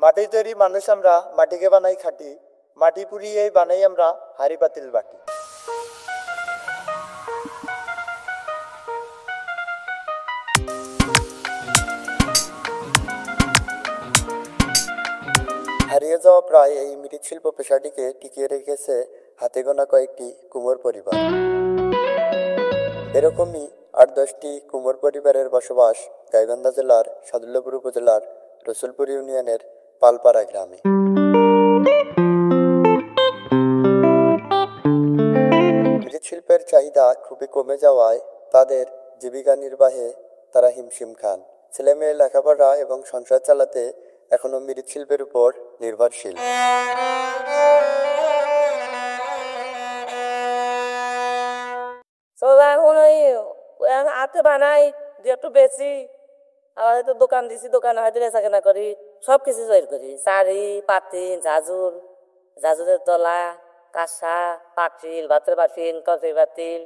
মাটি তৈরি মানুষ আমরা মাটিকে বানাই খাটি, মাটি পুড়িয়েই বানাই আমরা হাড়ি পাতিল বাটি। হারিয়ে যাওয়া প্রায় এই মৃৎশিল্প পেশাটিকে টিকিয়ে রেখেছে হাতে গোনা কয়েকটি কুমোর পরিবার। এরকমই ৮-১০টি কুমোর পরিবারের বসবাস গাইবান্ধা জেলার সাদুল্লাপুর উপজেলার রসুলপুর ইউনিয়নের পালপাড়া গ্রামে। মৃৎশিল্পের চাহিদা খুবই কমে যাওয়ায় তাদের জীবিকা নির্বাহে তারা হিমশিম খান। ছেলেমেয়ের লেখাপড়া এবং সংসার চালাতে এখনো মৃৎশিল্পের উপর নির্ভরশীল। হাতে বানাই একটু বেশি, আবার হয়তো দোকান দিছি, দোকানে হয়তো বেচা কেনা করি, সব কিছু তৈরি করি। শাড়ি, পাতিল, ঝাঁঝুর, ঝাঁঝুরের তলা, কাঁসা, পাতিল, ভাতের পাতিল, তরকারি পাতিল।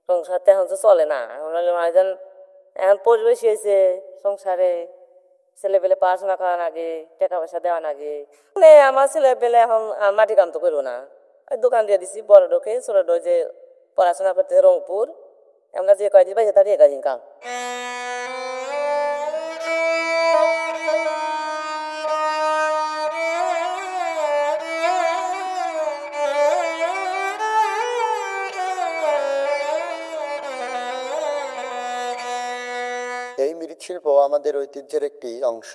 সংসার তো এখন তো চলে না, এখন পরিবেশ হয়েছে সংসারে, ছেলেপেলে পড়াশোনা করা লাগে, টাকা পয়সা দেওয়া লাগে। আমার ছেলেপেলে এখন মাটি কাম তো করবো না, দোকান দিয়ে দিছি বড় ডোকে, ছোট ডো যে পড়াশোনা করতে রংপুর, আমরা যে কয়দিন পাইছি তার কয়দিন কাম। এই মৃৎশিল্প আমাদের ঐতিহ্যের একটি অংশ।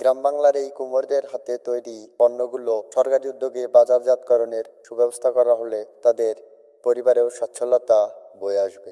গ্রাম বাংলার এই কুমোরদের হাতে তৈরি পণ্যগুলো সরকারি উদ্যোগে বাজারজাতকরণের সুব্যবস্থা করা হলে তাদের পরিবারেও সচ্ছলতা বয়ে আসবে।